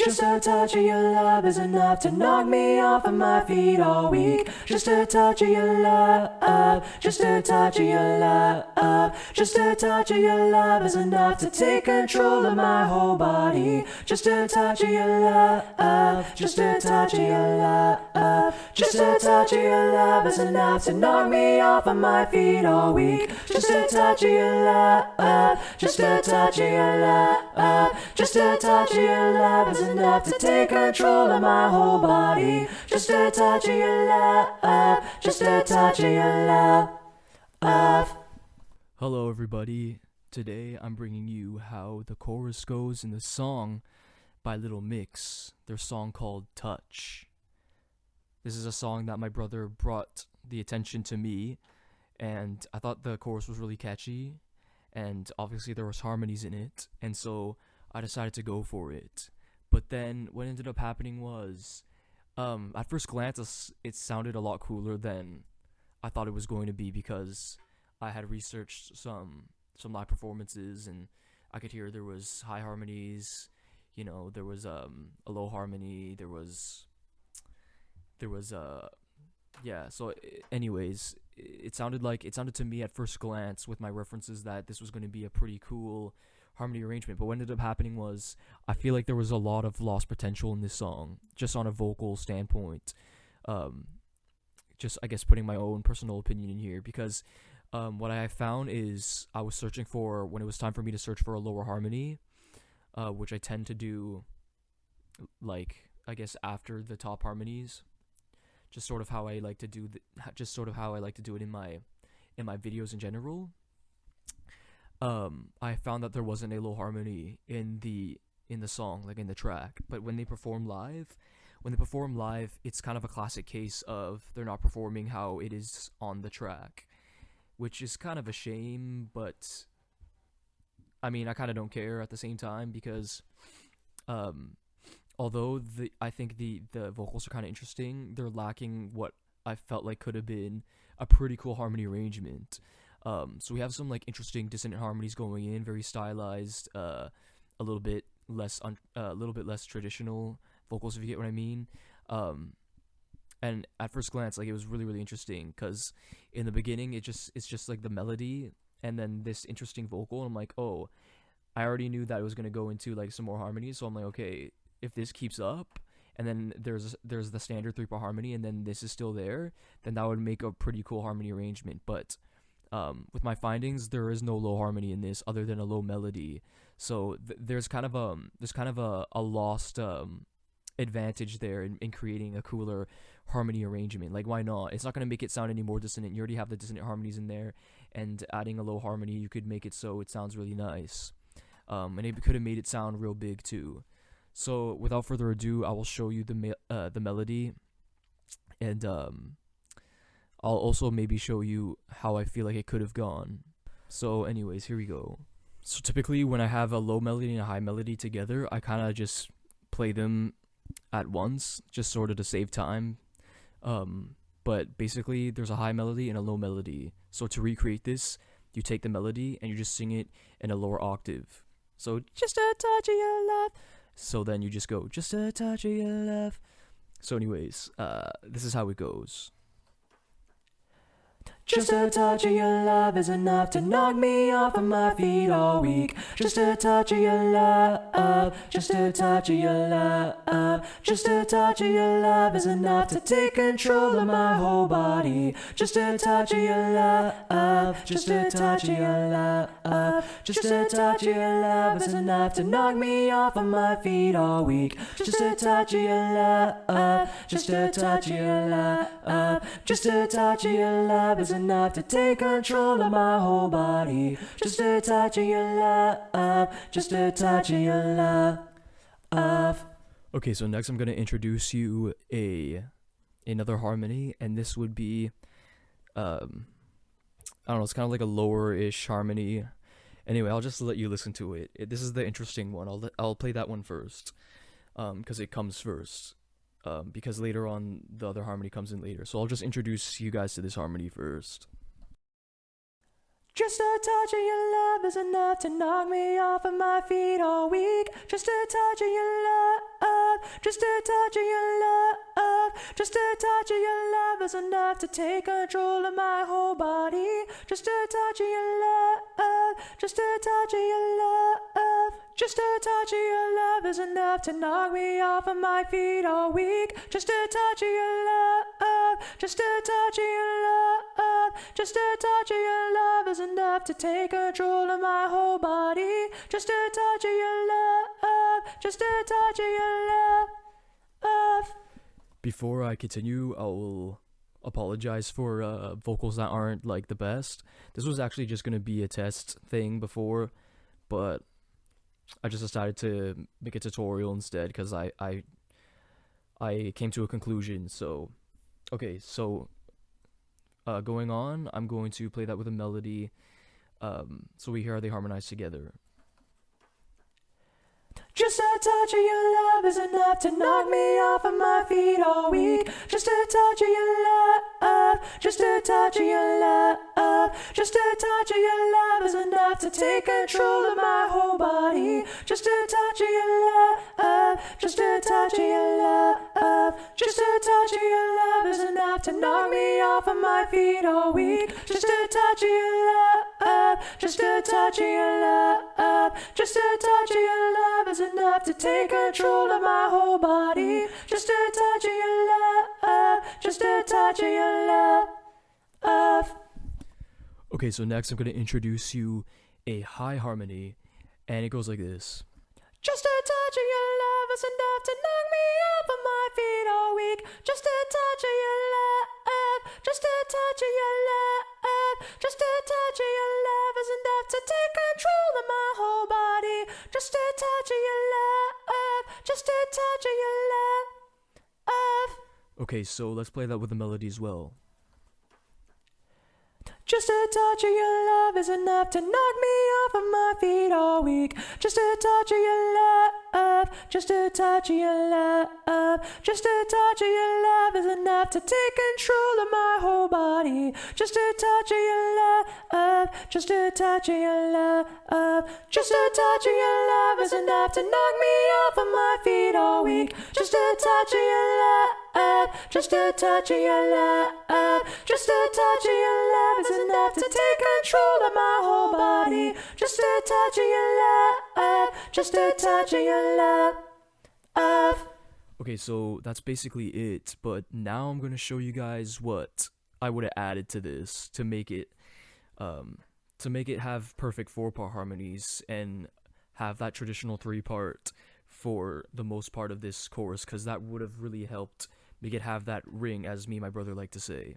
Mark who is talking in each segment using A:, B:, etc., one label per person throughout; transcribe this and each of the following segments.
A: Just a touch of your love is enough to knock me off of my feet all week. Just a touch of your love, just a touch of your love, just a touch of your love is enough to take control of my whole body. Just a touch of your love, just a touch of your love, just a touch of your love is enough to knock me off of my feet all week. Just a touch of your love, just a touch of your love, just a touch of your love is enough to take control of my whole body. Just a touch of your love, just a touch of your love.
B: Hello, everybody. Today I'm bringing you how the chorus goes in the song by Little Mix, their song called Touch. This is a song that my brother brought the attention to me, and I thought the chorus was really catchy, and obviously there was harmonies in it, and so I decided to go for it. But then what ended up happening was, at first glance, it sounded a lot cooler than I thought it was going to be, because I had researched some live performances, and I could hear there was high harmonies, there was a low harmony, there was yeah. So anyways, it sounded to me at first glance with my references that this was going to be a pretty cool harmony arrangement. But what ended up happening was, I feel like there was a lot of lost potential in this song, just on a vocal standpoint. Just, I guess, putting my own personal opinion in here, because what I found is I was searching for, when it was time for me to search for a lower harmony, which I tend to do, like, I guess after the top harmonies, just sort of how I like to do it in my videos in general. I found that there wasn't a low harmony in the song, like in the track. But when they perform live, it's kind of a classic case of they're not performing how it is on the track, which is kind of a shame. But I mean, I kind of don't care at the same time, because although I think the vocals are kind of interesting, they're lacking what I felt like could have been a pretty cool harmony arrangement. So we have some like interesting dissonant harmonies going in, very stylized, a little bit less traditional vocals, if you get what I mean. And at first glance, like, it was really, really interesting, because in the beginning it's just like the melody and then this interesting vocal, and I'm like, oh, I already knew that it was gonna go into like some more harmonies, so I'm like, okay, if this keeps up, and then there's the standard 3-part harmony, and then this is still there, then that would make a pretty cool harmony arrangement. But with my findings, there is no low harmony in this other than a low melody. So there's kind of a lost advantage there in creating a cooler harmony arrangement. Like, why not? It's not going to make it sound any more dissonant. You already have the dissonant harmonies in there, and adding a low harmony, you could make it so it sounds really nice. And it could have made it sound real big too. So without further ado, I will show you the melody, and I'll also maybe show you how I feel like it could have gone. So anyways, here we go. So typically when I have a low melody and a high melody together, I kind of just play them at once, just sort of to save time. But basically there's a high melody and a low melody. So to recreate this, you take the melody and you just sing it in a lower octave. So just a touch of your love. So then you just go, just a touch of your love. So anyways, this is how it goes.
A: Just a touch of your love is enough to knock me off of my feet all week. Just a touch of your love, just a touch of your love, just a touch of your love is enough to take control of my whole body. Just a touch of your love, just a touch of your love, just a touch of your love is enough to knock me off of my feet all week. Just a touch of your love, just a touch of your love, just a touch of your love is enough to take control of my whole body. Just a touch of your love, just a touch of your love.
B: Okay, so next I'm gonna introduce you another harmony, and this would be I don't know, it's kind of like a lower-ish harmony. Anyway, I'll just let you listen to it. This is the interesting one. I'll play that one first, because it comes first. Because later on the other harmony comes in later. So I'll just introduce you guys to this harmony first.
A: Just a touch of your love is enough to knock me off of my feet all week. Just a touch of your love. just a touch of your love, just a touch of your love is enough to take control of my whole body. Just a touch of your love, just a touch of your love, just a touch of your love is enough to knock me off of my feet all week. Just a touch of your love, just a touch of your love, just a touch of your love is enough to take control of my whole body. Just a touch of your love, just a touch of your love.
B: Before I continue, I will apologize for vocals that aren't like the best. This was actually just gonna be a test thing before, but I just decided to make a tutorial instead because I came to a conclusion. So, okay, so going on, I'm going to play that with a melody, so we hear how they harmonize together.
A: Just a touch of your love is enough to knock me off of my feet all week. Just a touch of your love, just a touch of your love, just a touch of your love is enough to take control of my whole body. Just a touch of your love, just a touch of your love, just a touch of your love is enough to knock me off of my feet all week. Just a touch of your love, just a touch of your love, just a touch of your love is enough to take control of my whole body. Just a touch of your love, just a touch of your love.
B: Okay, so next I'm gonna introduce you a high harmony, and it goes like this.
A: Just a touch of your love is enough to knock me off of my feet all week. Just a touch of your love, just a touch of your love, just a touch of your love is enough to take control of my whole body. Just a touch of your love, just a touch of your love.
B: Okay, so let's play that with the melody as well.
A: Just a touch of your love is enough to knock me off of my feet all week. Just a touch of your love, just a touch of your love, just a touch of your love is enough to take control of my whole body. Just a touch of your love, just a touch of your love, just a touch of your love is enough to knock me off of my feet all week. Just a touch of your love, just a touch of your love, just a touch of your love is enough to take control of my whole body. Just a touch of your love, just a touch of your love.
B: Okay, so that's basically it, but now I'm gonna show you guys what I would have added to this to make it have perfect 4-part harmonies and have that traditional 3-part for the most part of this chorus, because that would have really helped make it have that ring, as me and my brother like to say.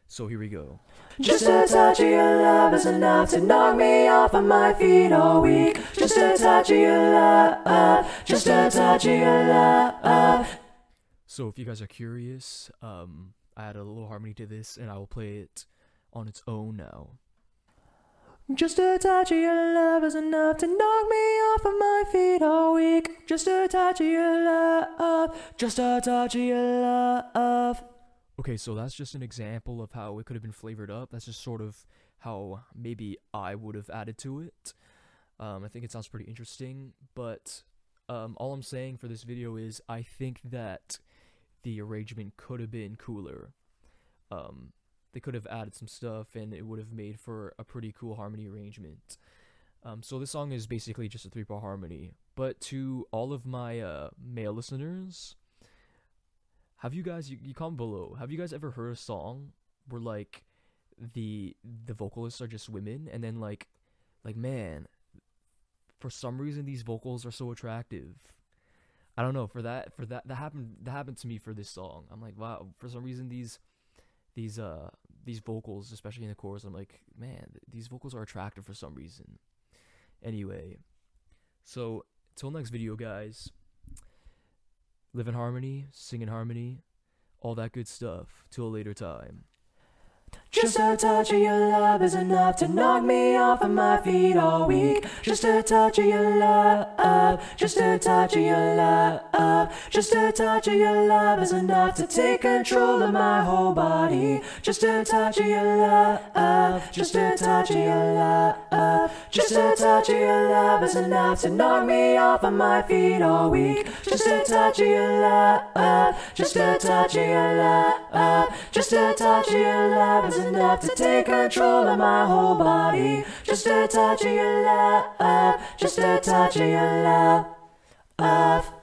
B: So here we go.
A: Just a touch of your love is enough to knock me off of my feet all week. Just a touch of your love, just a touch of your love.
B: So if you guys are curious, I added a little harmony to this, and I will play it on its own now.
A: Just a touch of your love is enough to knock me off of my feet all week. Just a touch of your love, just a touch of your love.
B: Okay, so that's just an example of how it could have been flavored up. That's just sort of how maybe I would have added to it. I think it sounds pretty interesting, but all I'm saying for this video is I think that the arrangement could have been cooler. They could have added some stuff, and it would have made for a pretty cool harmony arrangement. So this song is basically just a 3-part harmony. But to all of my male listeners, have you guys, you comment below, have you guys ever heard a song where like the vocalists are just women, and then like man, for some reason these vocals are so attractive? I don't know, that happened to me for this song. I'm like, wow, for some reason these vocals, especially in the chorus, I'm like, man, these vocals are attractive for some reason. Anyway, so till next video, guys. Live in harmony, sing in harmony, all that good stuff. Till a later time.
A: Just a touch of your love is enough to knock me off of my feet all week. Just a touch of your love, love. Just a touch of your love. Just a touch of your love is enough to take control of my whole body. Just a touch of your love. Just a touch of your love. Just a touch of your love is enough to knock me off of my feet all week. Just a touch of your love. Just a touch of your love. Just a touch of your love is enough to take control of my whole body. Just a touch of your love. Just a touch of your love.